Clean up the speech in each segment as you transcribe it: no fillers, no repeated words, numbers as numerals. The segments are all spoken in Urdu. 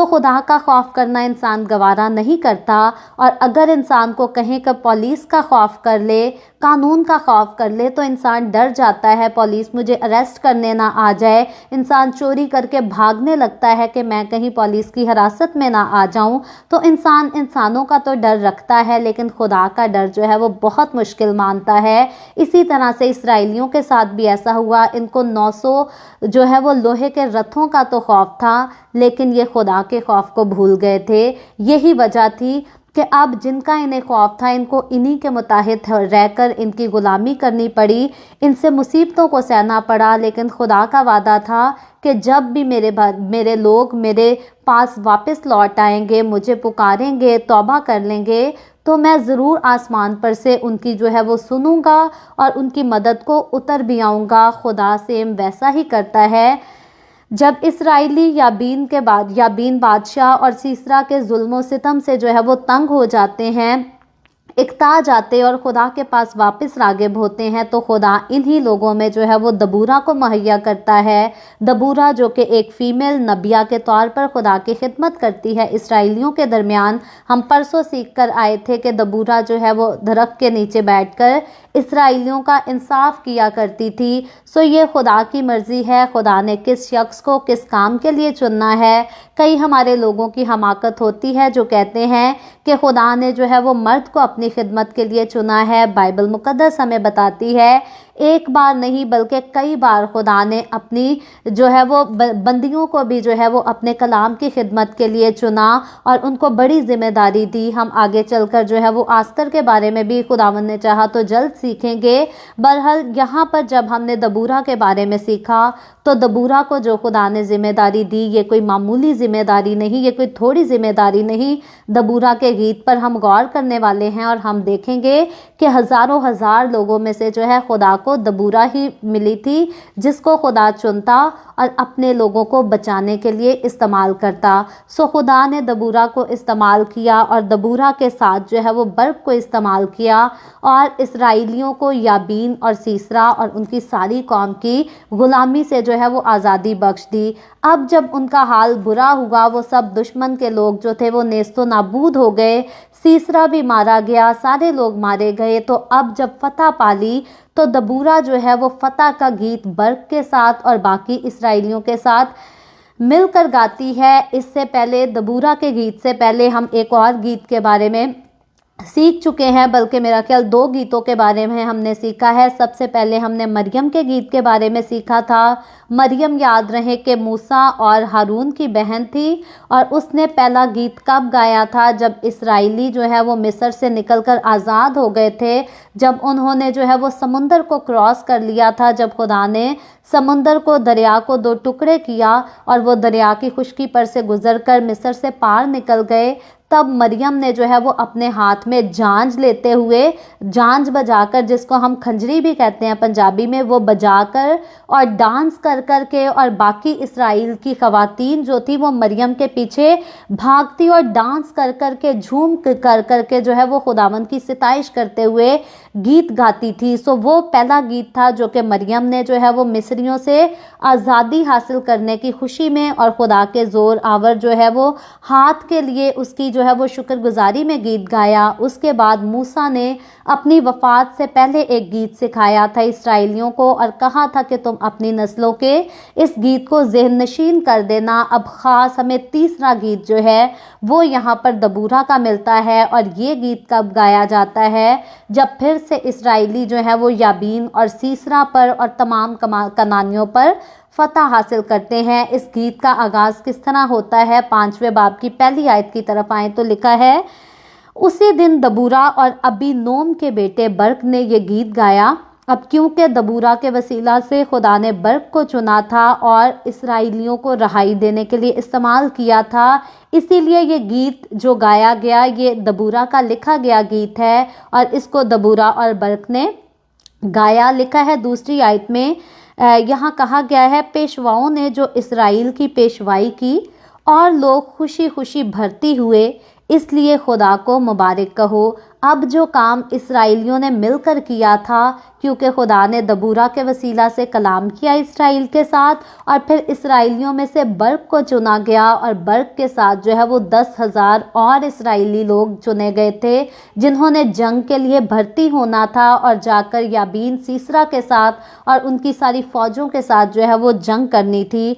تو خدا کا خوف کرنا انسان گوارا نہیں کرتا، اور اگر انسان کو کہیں کہ پولیس کا خوف کر لے، قانون کا خوف کر لے، تو انسان ڈر جاتا ہے پولیس مجھے اریسٹ کرنے نہ آ جائے، انسان چوری کر کے بھاگنے لگتا ہے کہ میں کہیں پولیس کی حراست میں نہ آ جاؤں۔ تو انسانوں کا تو ڈر رکھتا ہے، لیکن خدا کا ڈر جو ہے وہ بہت مشکل مانتا ہے۔ اسی طرح سے اسرائیلیوں کے ساتھ بھی ایسا ہوا، ان کو 900 جو ہے وہ لوہے کے رتھوں کا تو خوف تھا، لیکن یہ خدا کے خوف کو بھول گئے تھے۔ یہی وجہ تھی کہ اب جن کا انہیں خوف تھا، ان کو انہی کے متحد رہ کر ان کی غلامی کرنی پڑی، ان سے مصیبتوں کو سہنا پڑا۔ لیکن خدا کا وعدہ تھا کہ جب بھی میرے لوگ میرے پاس واپس لوٹ آئیں گے، مجھے پکاریں گے، توبہ کر لیں گے، تو میں ضرور آسمان پر سے ان کی جو ہے وہ سنوں گا اور ان کی مدد کو اتر بھی آؤں گا۔ خدا سیم ویسا ہی کرتا ہے۔ جب اسرائیلی یابین بادشاہ اور سیسرا کے ظلم و ستم سے جو ہے وہ تنگ ہو جاتے ہیں، اکتا جاتے اور خدا کے پاس واپس راغب ہوتے ہیں، تو خدا انہی لوگوں میں جو ہے وہ دبورہ کو مہیا کرتا ہے۔ دبورہ جو کہ ایک فیمیل نبیہ کے طور پر خدا کی خدمت کرتی ہے اسرائیلیوں کے درمیان۔ ہم پرسوں سیکھ کر آئے تھے کہ دبورہ جو ہے وہ درخت کے نیچے بیٹھ کر اسرائیلیوں کا انصاف کیا کرتی تھی۔ سو یہ خدا کی مرضی ہے، خدا نے کس شخص کو کس کام کے لیے چننا ہے۔ کئی ہمارے لوگوں کی حماقت ہوتی ہے جو کہتے ہیں کہ خدا نے جو ہے وہ مرد کو اپنی خدمت کے لیے چنا ہے۔ بائبل مقدس ہمیں بتاتی ہے ایک بار نہیں بلکہ کئی بار خدا نے اپنی جو ہے وہ بندیوں کو بھی جو ہے وہ اپنے کلام کی خدمت کے لیے چنا اور ان کو بڑی ذمہ داری دی۔ ہم آگے چل کر جو ہے وہ آستر کے بارے میں بھی خداوند نے چاہا تو جلد سیکھیں گے۔ بہرحال یہاں پر جب ہم نے دبورہ کے بارے میں سیکھا تو دبورہ کو جو خدا نے ذمہ داری دی، یہ کوئی معمولی ذمہ داری نہیں، یہ کوئی تھوڑی ذمہ داری نہیں۔ دبورہ کے گیت پر ہم غور کرنے والے ہیں اور ہم دیکھیں گے کہ ہزاروں ہزار لوگوں میں سے جو ہے خدا کو دبورہ ہی ملی تھی جس کو خدا چنتا اور اپنے لوگوں کو بچانے کے لیے استعمال کرتا۔ سو خدا نے دبورہ کو استعمال کیا اور دبورہ کے ساتھ جو ہے وہ برق کو استعمال کیا اور اسرائیلیوں کو یابین اور سیسرا اور ان کی ساری قوم کی غلامی سے جو ہے وہ آزادی بخش دی۔ اب جب ان کا حال برا ہوا، وہ سب دشمن کے لوگ جو تھے وہ نیست و نابود ہو گئے، سیسرا بھی مارا گیا، سارے لوگ مارے گئے۔ تو اب جب فتح پالی تو دبورہ جو ہے وہ فتح کا گیت برق کے ساتھ اور باقی اسرائیلیوں کے ساتھ مل کر گاتی ہے۔ اس سے پہلے دبورہ کے گیت سے پہلے ہم ایک اور گیت کے بارے میں سیکھ چکے ہیں، بلکہ میرا خیال 2 گیتوں کے بارے میں ہم نے سیکھا ہے۔ سب سے پہلے ہم نے مریم کے گیت کے بارے میں سیکھا تھا۔ مریم یاد رہے کہ موسیٰ اور ہارون کی بہن تھی اور اس نے پہلا گیت کب گایا تھا؟ جب اسرائیلی جو ہے وہ مصر سے نکل کر آزاد ہو گئے تھے، جب انہوں نے جو ہے وہ سمندر کو کراس کر لیا تھا، جب خدا نے سمندر کو دریا کو 2 ٹکڑے کیا اور وہ دریا کی خشکی پر سے گزر کر مصر سے پار نکل گئے، تب مریم نے جو ہے وہ اپنے ہاتھ میں جانج لیتے ہوئے، جانج بجا کر، جس کو ہم کھنجری بھی کہتے ہیں پنجابی میں، وہ بجا کر اور ڈانس کر کر کے، اور باقی اسرائیل کی خواتین جو تھی وہ مریم کے پیچھے بھاگتی اور ڈانس کر کر کے، جھوم کر کر کے جو ہے وہ خداوند کی ستائش کرتے ہوئے گیت گاتی تھی۔ سو وہ پہلا گیت تھا جو کہ مریم نے جو ہے وہ مصریوں سے آزادی حاصل کرنے کی خوشی میں اور خدا کے زور آور جو ہے وہ ہاتھ کے لیے اس کی جو ہے وہ شکر گزاری میں گیت گایا۔ اس کے بعد موسیٰ نے اپنی وفات سے پہلے ایک گیت سکھایا تھا اسرائیلیوں کو اور کہا تھا کہ تم اپنی نسلوں کے اس گیت کو ذہن نشین کر دینا۔ اب خاص ہمیں تیسرا گیت جو ہے وہ یہاں پر دبورہ کا ملتا ہے، اور یہ گیت کب گایا جاتا ہے؟ جب پھر سے اسرائیلی جو ہے وہ یابین اور سیسرا پر اور تمام کنانیوں پر فتح حاصل کرتے ہیں۔ اس گیت کا آغاز کس طرح ہوتا ہے؟ 5ویں باب کی پہلی آیت کی طرف آئیں تو لکھا ہے، اسی دن دبورہ اور ابی نوم کے بیٹے برق نے یہ گیت گایا۔ اب کیونکہ دبورہ کے وسیلہ سے خدا نے برق کو چنا تھا اور اسرائیلیوں کو رہائی دینے کے لیے استعمال کیا تھا، اسی لیے یہ گیت جو گایا گیا یہ دبورہ کا لکھا گیا گیت ہے اور اس کو دبورہ اور برق نے گایا۔ لکھا ہے دوسری آیت میں، یہاں کہا گیا ہے، پیشواؤں نے جو اسرائیل کی پیشوائی کی اور لوگ خوشی خوشی بھرتی ہوئے، اس لیے خدا کو مبارک کہو۔ اب جو کام اسرائیلیوں نے مل کر کیا تھا، کیونکہ خدا نے دبورہ کے وسیلہ سے کلام کیا اسرائیل کے ساتھ، اور پھر اسرائیلیوں میں سے برق کو چنا گیا، اور برق کے ساتھ جو ہے وہ 10,000 اور اسرائیلی لوگ چنے گئے تھے جنہوں نے جنگ کے لیے بھرتی ہونا تھا اور جا کر یابین سیسرا کے ساتھ اور ان کی ساری فوجوں کے ساتھ جو ہے وہ جنگ کرنی تھی۔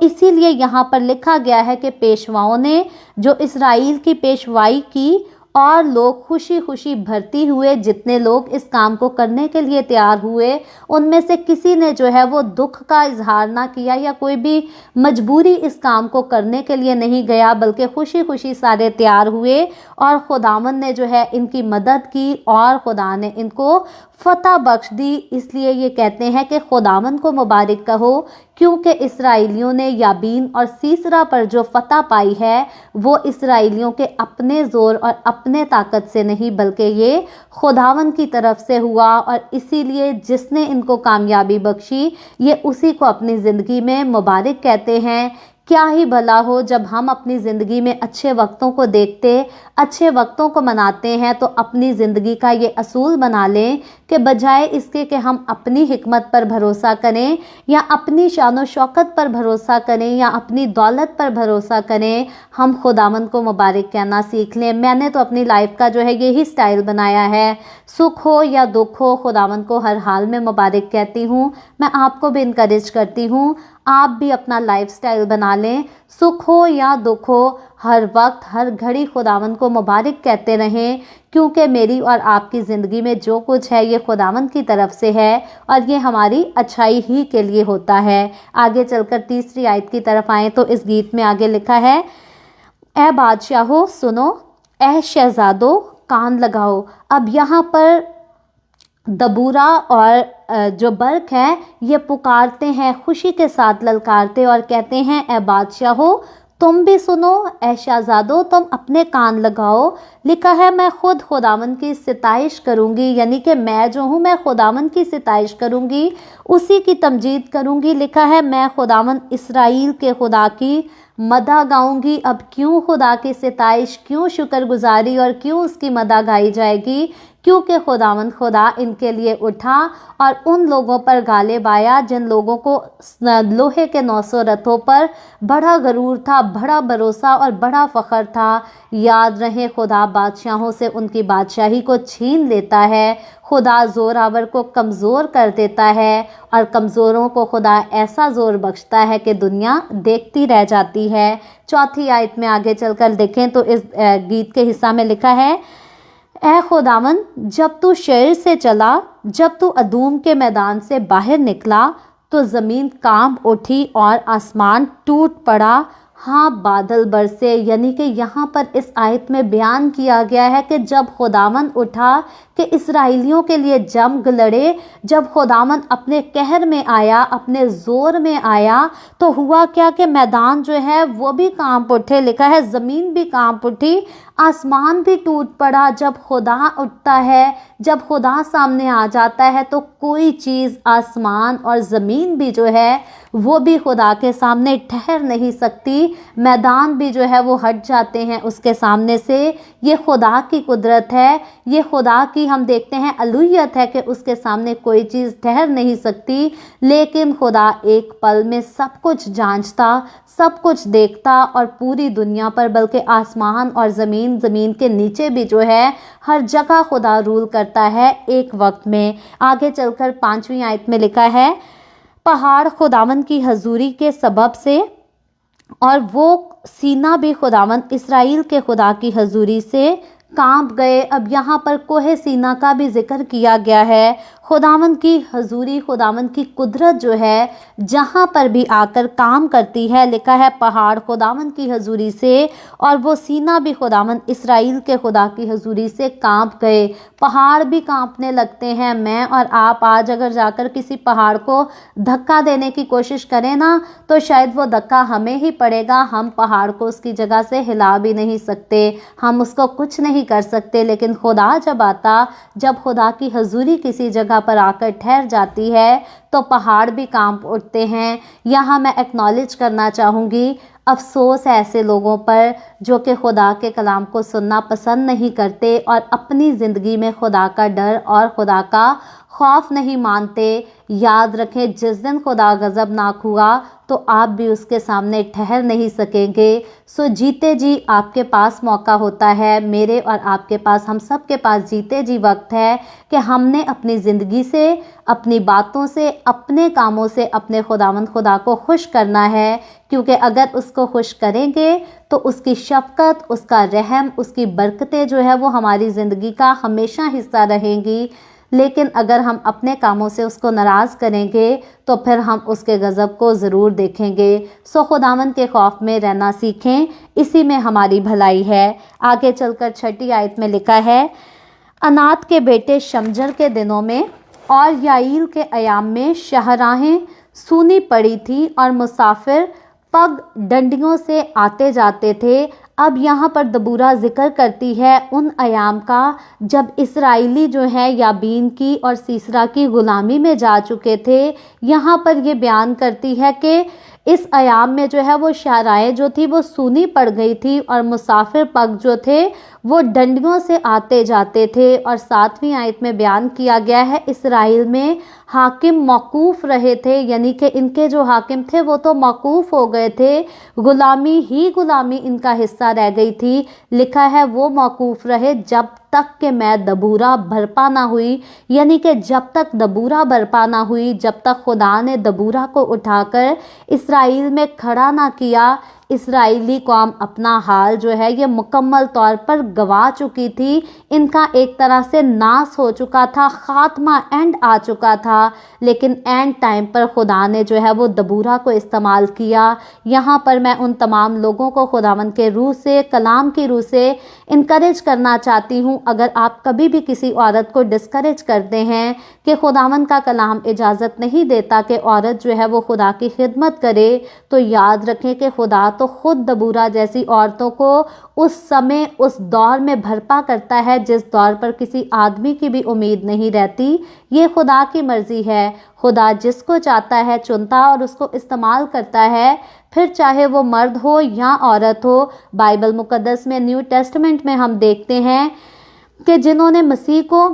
اسی لیے یہاں پر لکھا گیا ہے کہ پیشواؤں نے جو اسرائیل کی پیشوائی کی اور لوگ خوشی خوشی بھرتی ہوئے، جتنے لوگ اس کام کو کرنے کے لیے تیار ہوئے ان میں سے کسی نے جو ہے وہ دکھ کا اظہار نہ کیا یا کوئی بھی مجبوری اس کام کو کرنے کے لیے نہیں گیا، بلکہ خوشی خوشی سارے تیار ہوئے اور خداوند نے جو ہے ان کی مدد کی اور خدا نے ان کو فتح بخش دی۔ اس لیے یہ کہتے ہیں کہ خداوند کو مبارک کہو، کیونکہ اسرائیلیوں نے یابین اور سیسرا پر جو فتح پائی ہے وہ اسرائیلیوں کے اپنے زور اور اپنے طاقت سے نہیں، بلکہ یہ خداوند کی طرف سے ہوا، اور اسی لیے جس نے ان کو کامیابی بخشی یہ اسی کو اپنی زندگی میں مبارک کہتے ہیں۔ کیا ہی بھلا ہو جب ہم اپنی زندگی میں اچھے وقتوں کو دیکھتے، اچھے وقتوں کو مناتے ہیں تو اپنی زندگی کا یہ اصول بنا لیں کہ بجائے اس کے کہ ہم اپنی حکمت پر بھروسہ کریں یا اپنی شان و شوکت پر بھروسہ کریں یا اپنی دولت پر بھروسہ کریں، ہم خداوند کو مبارک کہنا سیکھ لیں۔ میں نے تو اپنی لائف کا جو ہے یہی سٹائل بنایا ہے، سکھ ہو یا دکھ ہو خداوند کو ہر حال میں مبارک کہتی ہوں۔ میں آپ کو بھی انکریج کرتی ہوں آپ بھی اپنا لائف سٹائل بنا لیں، سکھ ہو یا دکھ ہو ہر وقت ہر گھڑی خداوند کو مبارک کہتے رہیں، کیونکہ میری اور آپ کی زندگی میں جو کچھ ہے یہ خداوند کی طرف سے ہے اور یہ ہماری اچھائی ہی کے لیے ہوتا ہے۔ آگے چل کر تیسری آیت کی طرف آئیں تو اس گیت میں آگے لکھا ہے، اے بادشاہو سنو، اے شہزادو کان لگاؤ۔ اب یہاں پر دبورہ اور جو برق ہے یہ پکارتے ہیں، خوشی کے ساتھ للکارتے اور کہتے ہیں اے بادشاہو تم بھی سنو، اے شہزادو تم اپنے کان لگاؤ۔ لکھا ہے میں خود خداوند کی ستائش کروں گی، یعنی کہ میں جو ہوں میں خداوند کی ستائش کروں گی، اسی کی تمجید کروں گی۔ لکھا ہے میں خداوند اسرائیل کے خدا کی مدح گاؤں گی۔ اب کیوں خدا کی ستائش، کیوں شکر گزاری اور کیوں اس کی مدح گائی جائے گی؟ کیونکہ خداوند خدا ان کے لیے اٹھا اور ان لوگوں پر غالب آیا جن لوگوں کو لوہے کے 900 رتھوں پر بڑا غرور تھا، بڑا بھروسہ اور بڑا فخر تھا۔ یاد رہے خدا بادشاہوں سے ان کی بادشاہی کو چھین لیتا ہے، خدا زور آور کو کمزور کر دیتا ہے اور کمزوروں کو خدا ایسا زور بخشتا ہے کہ دنیا دیکھتی رہ جاتی ہے۔ چوتھی آیت میں آگے چل کر دیکھیں تو اس گیت کے حصہ میں لکھا ہے، اے خداوند جب تو شعر سے چلا، جب تو ادوم کے میدان سے باہر نکلا تو زمین کانپ اٹھی اور آسمان ٹوٹ پڑا، ہاں بادل برسے۔ یعنی کہ یہاں پر اس آیت میں بیان کیا گیا ہے کہ جب خداوند اٹھا کہ اسرائیلیوں کے لیے جنگ لڑے، جب خداوند اپنے قہر میں آیا، اپنے زور میں آیا تو ہوا کیا کہ میدان جو ہے وہ بھی کانپ اٹھے۔ لکھا ہے زمین بھی کانپ اٹھی، آسمان بھی ٹوٹ پڑا۔ جب خدا اٹھتا ہے، جب خدا سامنے آ جاتا ہے تو کوئی چیز، آسمان اور زمین بھی جو ہے وہ بھی خدا کے سامنے ٹھہر نہیں سکتی، میدان بھی جو ہے وہ ہٹ جاتے ہیں اس کے سامنے سے۔ یہ خدا کی قدرت ہے، یہ خدا کی ہم دیکھتے ہیں الوہیت ہے کہ اس کے سامنے کوئی چیز ٹھہر نہیں سکتی، لیکن خدا ایک پل میں سب کچھ جانچتا، سب کچھ دیکھتا اور پوری دنیا پر بلکہ آسمان اور زمین، زمین کے نیچے بھی جو ہے ہر جگہ خدا رول کرتا ہے ایک وقت میں۔ آگے چل کر 5ویں آیت میں لکھا ہے، پہاڑ خداوند کی حضوری کے سبب سے اور وہ سینہ بھی خداوند اسرائیل کے خدا کی حضوری سے کانپ گئے۔ اب یہاں پر کوہ سینا کا بھی ذکر کیا گیا ہے۔ خداوند کی حضوری، خداوند کی قدرت جو ہے جہاں پر بھی آ کر کام کرتی ہے، لکھا ہے پہاڑ خداوند کی حضوری سے اور وہ سینہ بھی خداوند اسرائیل کے خدا کی حضوری سے کانپ گئے۔ پہاڑ بھی کانپنے لگتے ہیں۔ میں اور آپ آج اگر جا کر کسی پہاڑ کو دھکا دینے کی کوشش کریں نا تو شاید وہ دھکا ہمیں ہی پڑے گا، ہم پہاڑ کو اس کی جگہ سے ہلا بھی نہیں سکتے، ہم اس کو کچھ نہیں کر سکتے۔ لیکن خدا جب آتا، جب خدا کی حضوری کسی جگہ پر آ کر ٹھہر جاتی ہے تو پہاڑ بھی کانپ اٹھتے ہیں۔ یہاں میں ایکنالج کرنا چاہوں گی، افسوس ہے ایسے لوگوں پر جو کہ خدا کے کلام کو سننا پسند نہیں کرتے اور اپنی زندگی میں خدا کا ڈر اور خدا کا خوف نہیں مانتے۔ یاد رکھیں، جس دن خدا غضبناک ہوا تو آپ بھی اس کے سامنے ٹھہر نہیں سکیں گے۔ سو جیتے جی آپ کے پاس موقع ہوتا ہے، میرے اور آپ کے پاس، ہم سب کے پاس جیتے جی وقت ہے کہ ہم نے اپنی زندگی سے، اپنی باتوں سے، اپنے کاموں سے اپنے خداوند خدا کو خوش کرنا ہے، کیونکہ اگر اس کو خوش کریں گے تو اس کی شفقت، اس کا رحم، اس کی برکتیں جو ہے وہ ہماری زندگی کا ہمیشہ حصہ رہیں گی۔ لیکن اگر ہم اپنے کاموں سے اس کو ناراض کریں گے تو پھر ہم اس کے غضب کو ضرور دیکھیں گے۔ سو خداوند کے خوف میں رہنا سیکھیں، اسی میں ہماری بھلائی ہے۔ آگے چل کر 6 آیت میں لکھا ہے، انات کے بیٹے شمجر کے دنوں میں اور یائیل کے ایام میں شاہراہیں سونی پڑی تھی اور مسافر پگ ڈنڈیوں سے آتے جاتے تھے۔ اب یہاں پر دبورہ ذکر کرتی ہے ان ایام کا جب اسرائیلی جو ہے یابین کی اور سیسرا کی غلامی میں جا چکے تھے۔ یہاں پر یہ بیان کرتی ہے کہ اس ایام میں جو ہے وہ شاہراہیں جو تھی وہ سونی پڑ گئی تھی اور مسافر پگ جو تھے وہ ڈنڈیوں سے آتے جاتے تھے۔ اور 7ویں آیت میں بیان کیا گیا ہے، اسرائیل میں حاکم موقوف رہے تھے، یعنی کہ ان کے جو حاکم تھے وہ تو موقوف ہو گئے تھے، غلامی ہی غلامی ان کا حصہ رہ گئی تھی۔ لکھا ہے وہ موقوف رہے جب تک کہ میں دبورہ برپا نہ ہوئی، یعنی کہ جب تک دبورہ برپا نہ ہوئی، جب تک خدا نے دبورہ کو اٹھا کر اسرائیل میں کھڑا نہ کیا۔ اسرائیلی قوم اپنا حال جو ہے یہ مکمل طور پر گوا چکی تھی، ان کا ایک طرح سے ناس ہو چکا تھا، خاتمہ اینڈ آ چکا تھا۔ لیکن اینڈ ٹائم پر خدا نے جو ہے وہ دبورہ کو استعمال کیا۔ یہاں پر میں ان تمام لوگوں کو خداوند کے روح سے، کلام کی روح سے انکریج کرنا چاہتی ہوں، اگر آپ کبھی بھی کسی عورت کو ڈسکریج کرتے ہیں کہ خداوند کا کلام اجازت نہیں دیتا کہ عورت جو ہے وہ خدا کی خدمت کرے، تو یاد رکھیں کہ خدا تو خود دبورہ جیسی عورتوں کو اس سمے، اس دور میں بھرپا کرتا ہے جس دور پر کسی آدمی کی بھی امید نہیں رہتی۔ یہ خدا کی مرضی ہے، خدا جس کو چاہتا ہے چنتا اور اس کو استعمال کرتا ہے، پھر چاہے وہ مرد ہو یا عورت ہو۔ بائبل مقدس میں، نیو ٹیسٹمنٹ میں ہم دیکھتے ہیں کہ جنہوں نے مسیح کو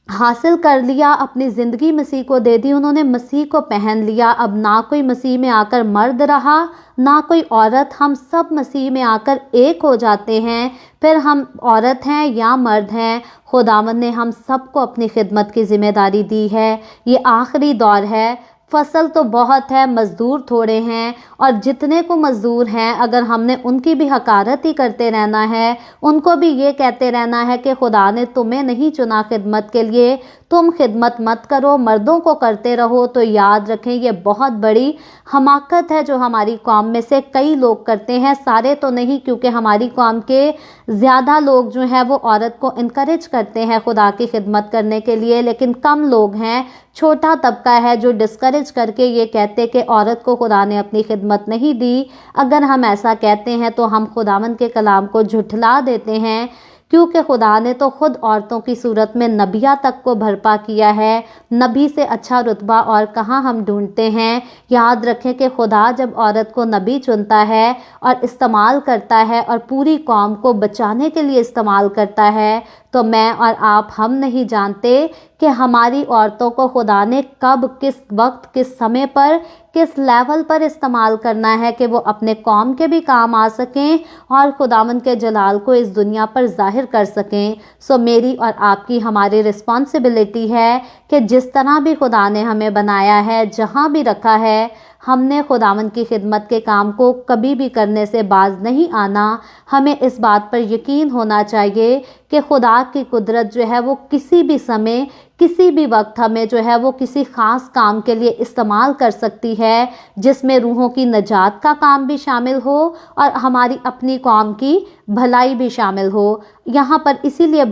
حاصل کر لیا، اپنی زندگی مسیح کو دے دی، انہوں نے مسیح کو پہن لیا۔ اب نہ کوئی مسیح میں آ کر مرد رہا، نہ کوئی عورت، ہم سب مسیح میں آ کر ایک ہو جاتے ہیں، پھر ہم عورت ہیں یا مرد ہیں۔ خداوند نے ہم سب کو اپنی خدمت کی ذمہ داری دی ہے۔ یہ آخری دور ہے، فصل تو بہت ہے، مزدور تھوڑے ہیں، اور جتنے کو مزدور ہیں اگر ہم نے ان کی بھی حقارت ہی کرتے رہنا ہے، ان کو بھی یہ کہتے رہنا ہے کہ خدا نے تمہیں نہیں چنا خدمت کے لیے، تم خدمت مت کرو، مردوں کو کرتے رہو، تو یاد رکھیں یہ بہت بڑی حماقت ہے جو ہماری قوم میں سے کئی لوگ کرتے ہیں۔ سارے تو نہیں، کیونکہ ہماری قوم کے زیادہ لوگ جو ہیں وہ عورت کو انکریج کرتے ہیں خدا کی خدمت کرنے کے لیے، لیکن کم لوگ ہیں، چھوٹا طبقہ ہے جو ڈسکریج کر کے یہ کہتے کہ عورت کو خدا نے اپنی خدمت نہیں دی۔ اگر ہم ایسا کہتے ہیں تو ہم خداوند کے کلام کو جھٹلا دیتے ہیں، کیونکہ خدا نے تو خود عورتوں کی صورت میں نبیہ تک کو بھرپا کیا ہے۔ نبی سے اچھا رتبہ اور کہاں ہم ڈھونڈتے ہیں۔ یاد رکھیں کہ خدا جب عورت کو نبی چنتا ہے اور استعمال کرتا ہے اور پوری قوم کو بچانے کے لیے استعمال کرتا ہے، تو میں اور آپ ہم نہیں جانتے کہ ہماری عورتوں کو خدا نے کب، کس وقت، کس سمے پر، کس لیول پر استعمال کرنا ہے کہ وہ اپنے قوم کے بھی کام آ سکیں اور خداوند کے جلال کو اس دنیا پر ظاہر کر سکیں۔ سو میری اور آپ کی، ہماری رسپانسبلٹی ہے کہ جس طرح بھی خدا نے ہمیں بنایا ہے، جہاں بھی رکھا ہے، ہم نے خداوند کی خدمت کے کام کو کبھی بھی کرنے سے باز نہیں آنا۔ ہمیں اس بات پر یقین ہونا چاہیے کہ خدا کی قدرت جو ہے وہ کسی بھی سمے، کسی بھی وقت ہمیں جو ہے وہ کسی خاص کام کے لیے استعمال کر سکتی ہے، جس میں روحوں کی نجات کا کام بھی شامل ہو اور ہماری اپنی قوم کی بھلائی بھی شامل ہو۔ یہاں پر اسی لیے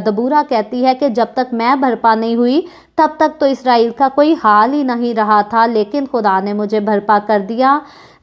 دبورہ کہتی ہے کہ جب تک میں بھرپا نہیں ہوئی تب تک تو اسرائیل کا کوئی حال ہی نہیں رہا تھا، لیکن خدا نے مجھے بھرپا کر دیا۔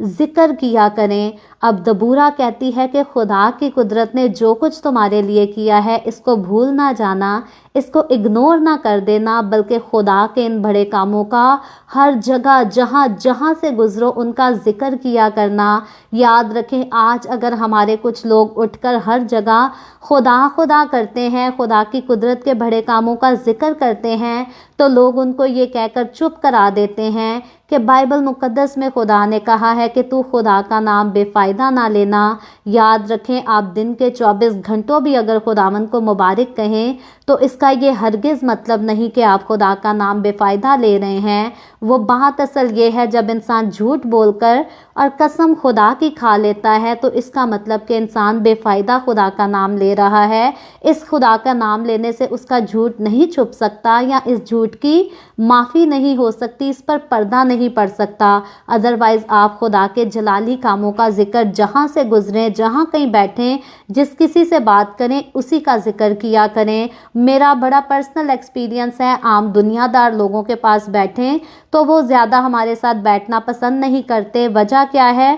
ذکر کیا کریں۔ اب دبورہ کہتی ہے کہ خدا کی قدرت نے جو کچھ تمہارے لیے کیا ہے اس کو بھول نہ جانا، اس کو اگنور نہ کر دینا، بلکہ خدا کے ان بڑے کاموں کا ہر جگہ جہاں جہاں سے گزرو ان کا ذکر کیا کرنا۔ یاد رکھیں آج اگر ہمارے کچھ لوگ اٹھ کر ہر جگہ خدا خدا کرتے ہیں، خدا کی قدرت کے بڑے کاموں کا ذکر کرتے ہیں، تو لوگ ان کو یہ کہہ کر چپ کرا دیتے ہیں کہ بائبل مقدس میں خدا نے کہا ہے کہ تو خدا کا نام بے فائدہ نہ لینا۔ یاد رکھیں آپ دن کے 24 گھنٹوں بھی اگر خداوند کو مبارک کہیں تو اس کا یہ ہرگز مطلب نہیں کہ آپ خدا کا نام بے فائدہ لے رہے ہیں۔ وہ بات اصل یہ ہے جب انسان جھوٹ بول کر اور قسم خدا کی کھا لیتا ہے تو اس کا مطلب کہ انسان بے فائدہ خدا کا نام لے رہا ہے۔ اس خدا کا نام لینے سے اس کا جھوٹ نہیں چھپ سکتا یا اس جھوٹ کی معافی نہیں ہو سکتی، اس پر پردہ نہیں پڑ سکتا۔ ادروائز آپ خدا کے جلالی کاموں کا ذکر جہاں سے گزریں، جہاں کہیں بیٹھیں، جس کسی سے بات کریں اسی کا ذکر کیا کریں۔ میرا بڑا پرسنل ایکسپیرینس ہے، عام دنیا دار لوگوں کے پاس بیٹھیں تو وہ زیادہ ہمارے ساتھ بیٹھنا پسند نہیں کرتے۔ وجہ کیا ہے؟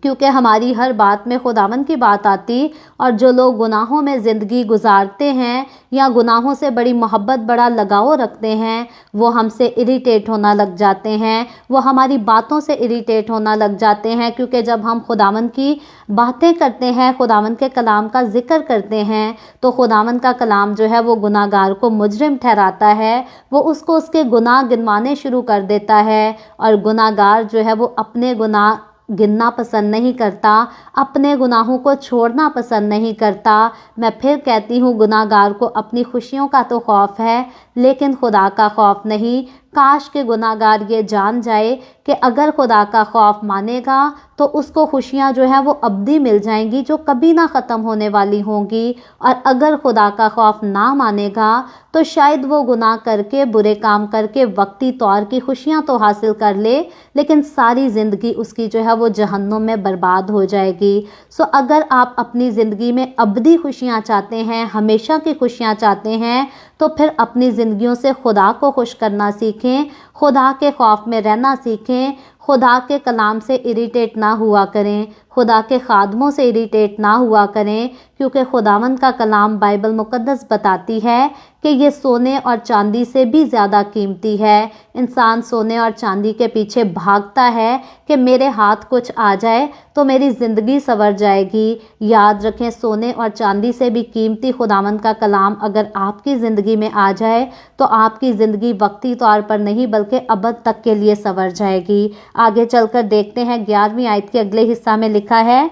کیونکہ ہماری ہر بات میں خداوند کی بات آتی، اور جو لوگ گناہوں میں زندگی گزارتے ہیں یا گناہوں سے بڑی محبت بڑا لگاؤ رکھتے ہیں وہ ہم سے اریٹیٹ ہونا لگ جاتے ہیں، وہ ہماری باتوں سے اریٹیٹ ہونا لگ جاتے ہیں، کیونکہ جب ہم خداوند کی باتیں کرتے ہیں، خداوند کے کلام کا ذکر کرتے ہیں تو خداوند کا کلام جو ہے وہ گناہ گار کو مجرم ٹھہراتا ہے، وہ اس کو اس کے گناہ گنوانے شروع کر دیتا ہے، اور گناہ گار جو ہے وہ اپنے گناہ گننا پسند نہیں کرتا، اپنے گناہوں کو چھوڑنا پسند نہیں کرتا۔ میں پھر کہتی ہوں گناہ گار کو اپنی خوشیوں کا تو خوف ہے لیکن خدا کا خوف نہیں۔ کاش کہ گناہ گار یہ جان جائے کہ اگر خدا کا خوف مانے گا تو اس کو خوشیاں جو ہیں وہ ابدی مل جائیں گی جو کبھی نہ ختم ہونے والی ہوں گی، اور اگر خدا کا خوف نہ مانے گا تو شاید وہ گناہ کر کے برے کام کر کے وقتی طور کی خوشیاں تو حاصل کر لے لیکن ساری زندگی اس کی جو ہے وہ جہنم میں برباد ہو جائے گی۔ سو اگر آپ اپنی زندگی میں ابدی خوشیاں چاہتے ہیں، ہمیشہ کی خوشیاں چاہتے ہیں، تو پھر اپنی زندگیوں سے خدا کو خوش کرنا سیکھیں، خدا کے خوف میں رہنا سیکھیں، خدا کے کلام سے اریٹیٹ نہ ہوا کریں، خدا کے خادموں سے اریٹیٹ نہ ہوا کریں، کیونکہ خداوند کا کلام بائبل مقدس بتاتی ہے کہ یہ سونے اور چاندی سے بھی زیادہ قیمتی ہے۔ انسان سونے اور چاندی کے پیچھے بھاگتا ہے کہ میرے ہاتھ کچھ آ جائے تو میری زندگی سنور جائے گی۔ یاد رکھیں سونے اور چاندی سے بھی قیمتی خداوند کا کلام اگر آپ کی زندگی میں آ جائے تو آپ کی زندگی وقتی طور پر نہیں بلکہ ابد تک کے لیے سنور جائے گی۔ آگے چل کر دیکھتے ہیں 11ویں آیت کے اگلے حصہ میں لکھا ہے،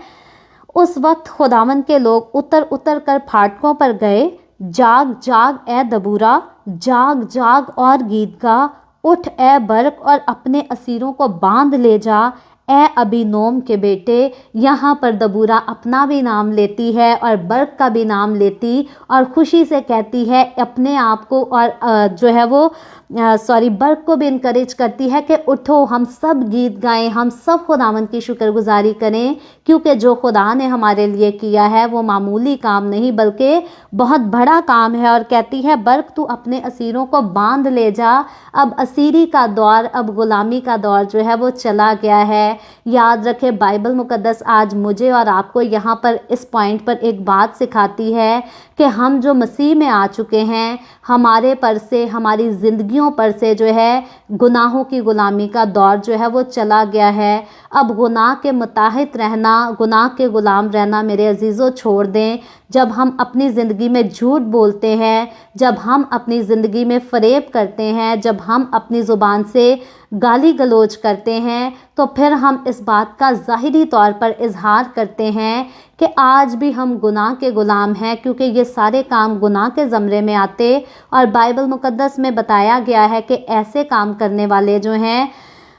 اس وقت خداوند کے لوگ اتر اتر کر پھاٹکوں پر گئے، جاگ جاگ اے دبورہ، جاگ جاگ اور گیت گا، اٹھ اے برق اور اپنے اسیروں کو باندھ لے جا، اے ابی نوم کے بیٹے۔ یہاں پر دبورہ اپنا بھی نام لیتی ہے اور برق کا بھی نام لیتی اور خوشی سے کہتی ہے اپنے آپ کو، اور جو ہے وہ برق کو بھی انکریج کرتی ہے کہ اٹھو ہم سب گیت گائیں، ہم سب خداوند کی شکر گزاری کریں، کیونکہ جو خدا نے ہمارے لیے کیا ہے وہ معمولی کام نہیں بلکہ بہت بڑا کام ہے۔ اور کہتی ہے برق تو اپنے اسیروں کو باندھ لے جا۔ اب اسیری کا دور، اب غلامی کا دور جو ہے وہ چلا گیا ہے۔ یاد رکھے بائبل مقدس آج مجھے اور آپ کو یہاں پر اس پوائنٹ پر ایک بات سکھاتی ہے کہ ہم جو مسیح میں آ چکے ہیں، ہمارے پر سے، ہماری زندگیوں پر سے جو ہے گناہوں کی غلامی کا دور جو ہے وہ چلا گیا ہے۔ اب گناہ کے متحد رہنا، گناہ کے غلام رہنا میرے عزیزوں چھوڑ دیں۔ جب ہم اپنی زندگی میں جھوٹ بولتے ہیں، جب ہم اپنی زندگی میں فریب کرتے ہیں، جب ہم اپنی زبان سے گالی گلوچ کرتے ہیں تو پھر ہم اس بات کا ظاہری طور پر اظہار کرتے ہیں کہ آج بھی ہم گناہ کے غلام ہیں، کیونکہ یہ سارے کام گناہ کے زمرے میں آتے، اور بائبل مقدس میں بتایا گیا ہے کہ ایسے کام کرنے والے جو ہیں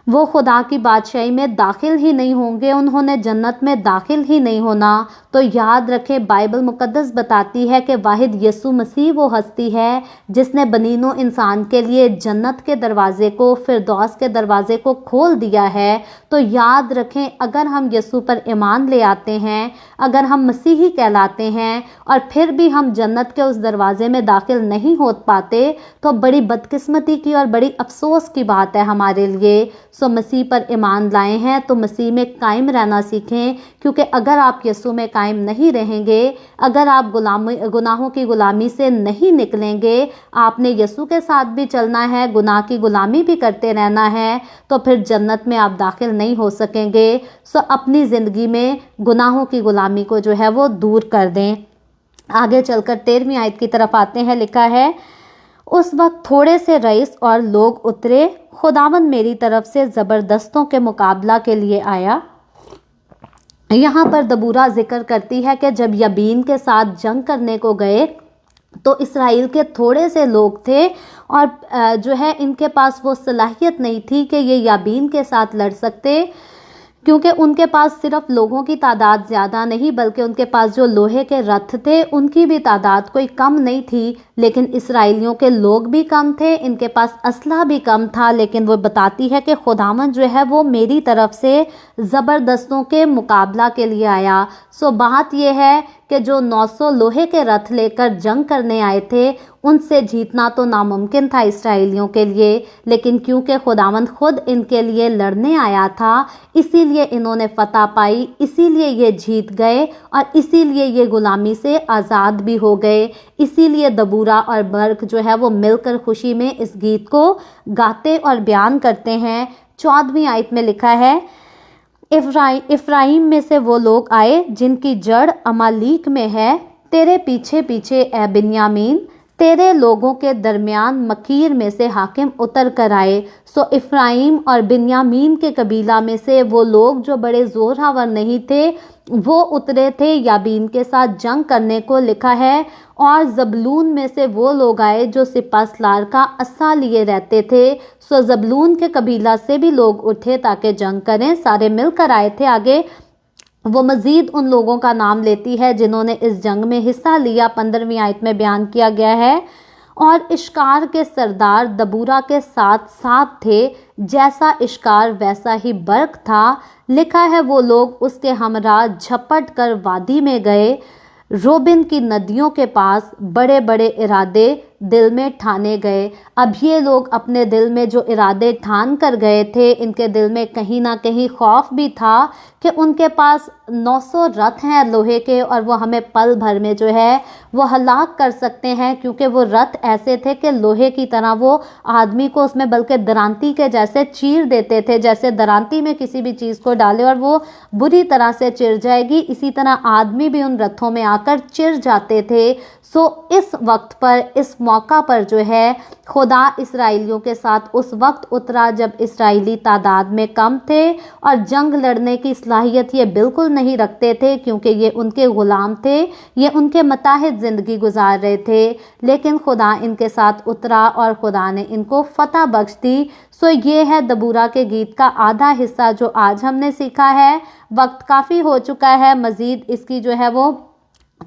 وہ خدا کی بادشاہی میں داخل ہی نہیں ہوں گے، انہوں نے جنت میں داخل ہی نہیں ہونا۔ تو یاد رکھیں بائبل مقدس بتاتی ہے کہ واحد یسوع مسیح وہ ہستی ہے جس نے بنین و انسان کے لیے جنت کے دروازے کو، فردوس کے دروازے کو کھول دیا ہے۔ تو یاد رکھیں اگر ہم یسوع پر ایمان لے آتے ہیں، اگر ہم مسیحی کہلاتے ہیں اور پھر بھی ہم جنت کے اس دروازے میں داخل نہیں ہو پاتے تو بڑی بدقسمتی کی اور بڑی افسوس کی بات ہے ہمارے لیے۔ سو مسیح پر ایمان لائے ہیں تو مسیح میں قائم رہنا سیکھیں، کیونکہ اگر آپ یسوع میں قائم نہیں رہیں گے، اگر آپ گناہوں کی غلامی سے نہیں نکلیں گے، آپ نے یسوع کے ساتھ بھی چلنا ہے، گناہ کی غلامی بھی کرتے رہنا ہے، تو پھر جنت میں آپ داخل نہیں ہو سکیں گے۔ سو اپنی زندگی میں گناہوں کی غلامی کو جو ہے وہ دور کر دیں۔ آگے چل کر 13ویں آیت کی طرف آتے ہیں، لکھا ہے اس وقت تھوڑے سے رئیس اور لوگ اترے، خداوند میری طرف سے زبردستوں کے مقابلہ کے لیے آیا۔ یہاں پر دبورہ ذکر کرتی ہے کہ جب یابین کے ساتھ جنگ کرنے کو گئے تو اسرائیل کے تھوڑے سے لوگ تھے اور جو ہے ان کے پاس وہ صلاحیت نہیں تھی کہ یہ یابین کے ساتھ لڑ سکتے، کیونکہ ان کے پاس صرف لوگوں کی تعداد زیادہ نہیں بلکہ ان کے پاس جو لوہے کے رتھ تھے ان کی بھی تعداد کوئی کم نہیں تھی، لیکن اسرائیلیوں کے لوگ بھی کم تھے، ان کے پاس اسلحہ بھی کم تھا، لیکن وہ بتاتی ہے کہ خداوند جو ہے وہ میری طرف سے زبردستوں کے مقابلہ کے لیے آیا۔ سو بات یہ ہے کہ جو 900 لوہے کے رتھ لے کر جنگ کرنے آئے تھے ان سے جیتنا تو ناممکن تھا اسرائیلیوں کے لیے، لیکن کیونکہ خداوند خود ان کے لیے لڑنے آیا تھا اسی لیے انہوں نے فتح پائی، اسی لیے یہ جیت گئے اور اسی لیے یہ غلامی سے آزاد بھی ہو گئے۔ اسی لیے دبورہ اور برق جو ہے وہ مل کر خوشی میں اس گیت کو گاتے اور بیان کرتے ہیں۔ 14ویں آیت میں لکھا ہے افرائیم میں سے وہ لوگ آئے جن کی جڑ امالیک میں ہے، تیرے پیچھے پیچھے اے بنیامین، تیرے لوگوں کے درمیان مکیر میں سے حاکم اتر کر آئے۔ سو افرائیم اور بنیامین کے قبیلہ میں سے وہ لوگ جو بڑے زورآور نہیں تھے وہ اترے تھے یابین کے ساتھ جنگ کرنے کو، لکھا ہے اور زبلون میں سے وہ لوگ آئے جو سپہ سالار کا عصا لیے رہتے تھے۔ سو زبلون کے قبیلہ سے بھی لوگ اٹھے تاکہ جنگ کریں، سارے مل کر آئے تھے۔ آگے وہ مزید ان لوگوں کا نام لیتی ہے جنہوں نے اس جنگ میں حصہ لیا۔ 15ویں آیت میں بیان کیا گیا ہے اور اشکار کے سردار دبورہ کے ساتھ ساتھ تھے، جیسا اشکار ویسا ہی برق تھا، لکھا ہے وہ لوگ اس کے ہمراہ جھپٹ کر وادی میں گئے، روبن کی ندیوں کے پاس بڑے بڑے ارادے دل میں ٹھانے گئے۔ اب یہ لوگ اپنے دل میں جو ارادے ٹھان کر گئے تھے ان کے دل میں کہیں نہ کہیں خوف بھی تھا کہ ان کے پاس 900 رتھ ہیں لوہے کے اور وہ ہمیں پل بھر میں جو ہے وہ ہلاک کر سکتے ہیں، کیونکہ وہ رتھ ایسے تھے کہ لوہے کی طرح وہ آدمی کو اس میں بلکہ درانتی کے جیسے چیر دیتے تھے، جیسے درانتی میں کسی بھی چیز کو ڈالے اور وہ بری طرح سے چر جائے گی، اسی طرح آدمی بھی ان رتھوں میں آ کر چر جاتے تھے۔ سو اس وقت پر، اس موقع پر جو ہے خدا اسرائیلیوں کے ساتھ اس وقت اترا جب اسرائیلی تعداد میں کم تھے اور جنگ لڑنے کی صلاحیت یہ بالکل نہیں رکھتے تھے، کیونکہ یہ ان کے غلام تھے، یہ ان کے متحد زندگی گزار رہے تھے، لیکن خدا ان کے ساتھ اترا اور خدا نے ان کو فتح بخش دی۔ سو یہ ہے دبورہ کے گیت کا آدھا حصہ جو آج ہم نے سیکھا ہے۔ وقت کافی ہو چکا ہے، مزید اس کی جو ہے وہ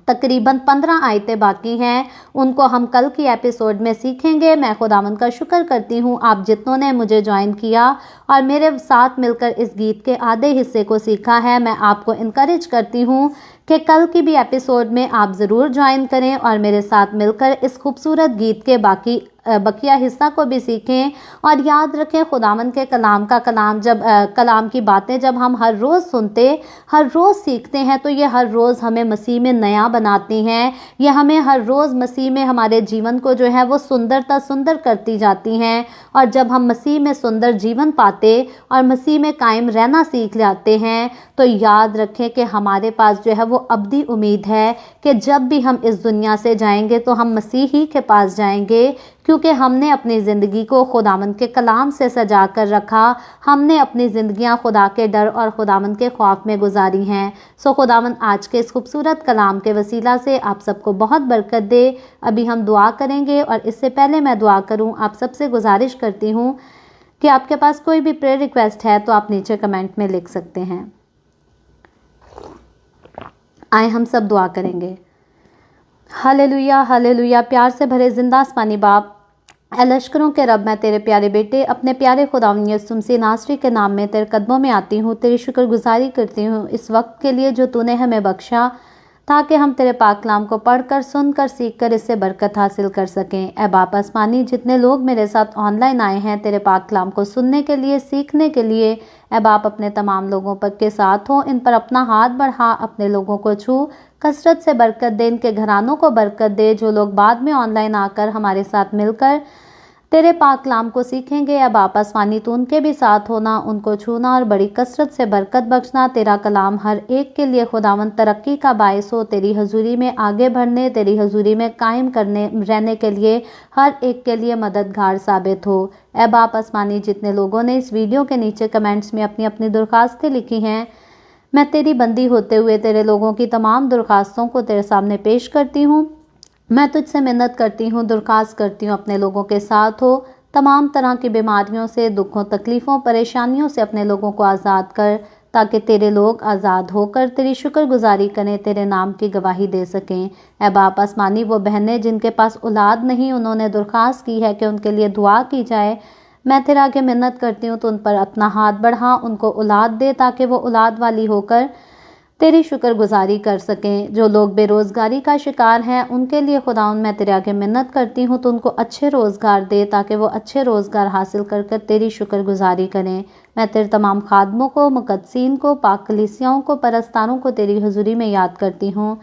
تقریباً 15 آیتیں باقی ہیں، ان کو ہم کل کی ایپیسوڈ میں سیکھیں گے۔ میں خداوند کا شکر کرتی ہوں آپ جتنوں نے مجھے جوائن کیا اور میرے ساتھ مل کر اس گیت کے آدھے حصے کو سیکھا ہے۔ میں آپ کو انکریج کرتی ہوں کہ کل کی بھی ایپیسوڈ میں آپ ضرور جوائن کریں اور میرے ساتھ مل کر اس خوبصورت گیت کے بقیہ حصہ کو بھی سیکھیں، اور یاد رکھیں خداوند کے کلام کلام کی باتیں جب ہم ہر روز سنتے، ہر روز سیکھتے ہیں تو یہ ہر روز ہمیں مسیح میں نیا بناتی ہیں، یہ ہمیں ہر روز مسیح میں ہمارے جیون کو جو ہے وہ سندر کرتی جاتی ہیں، اور جب ہم مسیح میں سندر جیون پاتے اور مسیح میں قائم رہنا سیکھ جاتے ہیں تو یاد رکھیں کہ ہمارے پاس جو ہے وہ ابدی امید ہے کہ جب بھی ہم اس دنیا سے جائیں گے تو ہم مسیح ہی کے پاس جائیں گے، کیونکہ ہم نے اپنی زندگی کو خداوند کے کلام سے سجا کر رکھا، ہم نے اپنی زندگیاں خدا کے ڈر اور خداوند کے خوف میں گزاری ہیں۔ سو خداوند آج کے اس خوبصورت کلام کے وسیلہ سے آپ سب کو بہت برکت دے۔ ابھی ہم دعا کریں گے، اور اس سے پہلے میں دعا کروں آپ سب سے گزارش کرتی ہوں کہ آپ کے پاس کوئی بھی پریئر ریکویسٹ ہے تو آپ نیچے کمنٹ میں لکھ سکتے ہیں۔ آئیں ہم سب دعا کریں گے۔ Hallelujah hallelujah. پیار سے بھرے زندہ آسمانی باپ، اے لشکروں کے رب، میں تیرے پیارے بیٹے اپنے پیارے خداوند یسوع مسیح ناصری کے نام میں تیرے قدموں میں آتی ہوں، تیری شکر گزاری کرتی ہوں اس وقت کے لیے جو تو نے ہمیں بخشا، تاکہ ہم تیرے پاک کلام کو پڑھ کر، سن کر، سیکھ کر اس سے برکت حاصل کر سکیں۔ اے باپ آسمانی، جتنے لوگ میرے ساتھ آن لائن آئے ہیں تیرے پاک کلام کو سننے کے لیے، سیکھنے کے لیے، اے باپ اپنے تمام لوگوں پر کے ساتھ ہو، ان پر اپنا ہاتھ بڑھا، اپنے لوگوں کو چھو، کثرت سے برکت دے، ان کے گھرانوں کو برکت دے۔ جو لوگ بعد میں آن لائن آ کر ہمارے ساتھ مل کر تیرے پاک کلام کو سیکھیں گے، اے باپ آسمانی تو ان کے بھی ساتھ ہونا، ان کو چھونا اور بڑی کثرت سے برکت بخشنا۔ تیرا کلام ہر ایک کے لیے خداوند ترقی کا باعث ہو، تیری حضوری میں آگے بڑھنے، تیری حضوری میں قائم رہنے کے لیے ہر ایک کے لیے مددگار ثابت ہو۔ اے باپ آسمانی، جتنے لوگوں نے اس ویڈیو کے نیچے کمنٹس میں اپنی اپنی درخواستیں لکھی ہیں، میں تیری بندی ہوتے ہوئے تیرے لوگوں کی تمام درخواستوں کو تیرے سامنے پیش کرتی ہوں۔ میں تجھ سے منت کرتی ہوں، درخواست کرتی ہوں، اپنے لوگوں کے ساتھ ہو، تمام طرح کی بیماریوں سے، دکھوں، تکلیفوں، پریشانیوں سے اپنے لوگوں کو آزاد کر، تاکہ تیرے لوگ آزاد ہو کر تیری شکر گزاری کریں، تیرے نام کی گواہی دے سکیں۔ اے باپ آسمانی، وہ بہنیں جن کے پاس اولاد نہیں، انہوں نے درخواست کی ہے کہ ان کے لیے دعا کی جائے، میں تیرے آگے منت کرتی ہوں تو ان پر اپنا ہاتھ بڑھا، ان کو اولاد دے تاکہ وہ اولاد والی ہو کر تیری شکر گزاری کر سکیں۔ جو لوگ بے روزگاری کا شکار ہیں ان کے لیے خداوند میں تیرے آگے منت کرتی ہوں تو ان کو اچھے روزگار دے تاکہ وہ اچھے روزگار حاصل کر کر تیری شکر گزاری کریں۔ میں تیرے تمام خادموں کو، مقدسین کو، پاک کلیسیاؤں کو، پرستاروں کو تیری حضوری میں یاد کرتی ہوں۔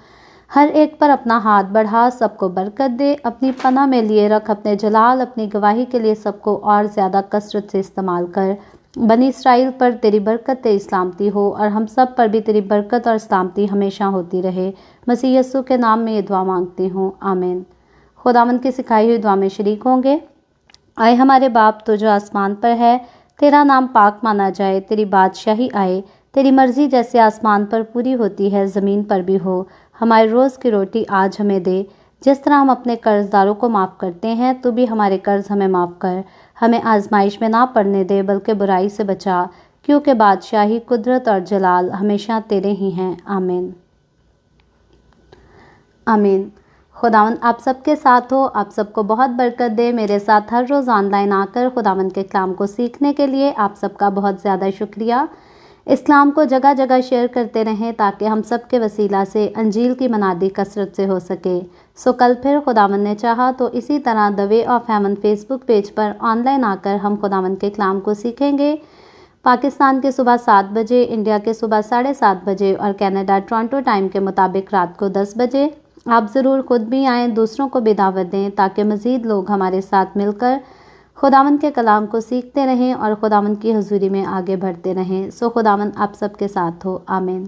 ہر ایک پر اپنا ہاتھ بڑھا، سب کو برکت دے، اپنی پناہ میں لیے رکھ، اپنے جلال، اپنی گواہی کے لیے سب کو اور زیادہ کثرت سے استعمال کر۔ بنی اسرائیل پر تیری برکت، تیری سلامتی ہو، اور ہم سب پر بھی تیری برکت اور سلامتی ہمیشہ ہوتی رہے۔ مسیح یسوع کے نام میں یہ دعا مانگتی ہوں، آمین۔ خداوند کی سکھائی ہوئی دعا میں شریک ہوں گے۔ اے ہمارے باپ تو جو آسمان پر ہے، تیرا نام پاک مانا جائے، تیری بادشاہی آئے، تیری مرضی جیسے آسمان پر پوری ہوتی ہے زمین پر بھی ہو۔ ہمارے روز کی روٹی آج ہمیں دے، جس طرح ہم اپنے قرض داروں کو معاف کرتے ہیں، تو بھی ہمارے قرض ہمیں معاف کر۔ ہمیں آزمائش میں نہ پڑنے دے بلکہ برائی سے بچا، کیونکہ بادشاہی، قدرت اور جلال ہمیشہ تیرے ہی ہیں، آمین۔ آمین۔ خداوند آپ سب کے ساتھ ہو، آپ سب کو بہت برکت دے۔ میرے ساتھ ہر روز آن لائن آ کر خداوند کے کلام کو سیکھنے کے لیے آپ سب کا بہت زیادہ شکریہ۔ اس کلام کو جگہ جگہ شیئر کرتے رہیں تاکہ ہم سب کے وسیلہ سے انجیل کی منادی کثرت سے ہو سکے۔ کل پھر خداوند نے چاہا تو اسی طرح the way of heaven Facebook page پر آن لائن آ کر ہم خداوند کے کلام کو سیکھیں گے۔ پاکستان کے صبح 7 بجے، انڈیا کے صبح 7:30 بجے اور کینیڈا ٹورانٹو ٹائم کے مطابق رات کو 10 بجے۔ آپ ضرور خود بھی آئیں، دوسروں کو بھی دعوت دیں تاکہ مزید لوگ ہمارے ساتھ مل کر خداوند کے کلام کو سیکھتے رہیں اور خداوند کی حضوری میں آگے بڑھتے رہیں۔ خداوند آپ سب کے ساتھ ہو، آمین۔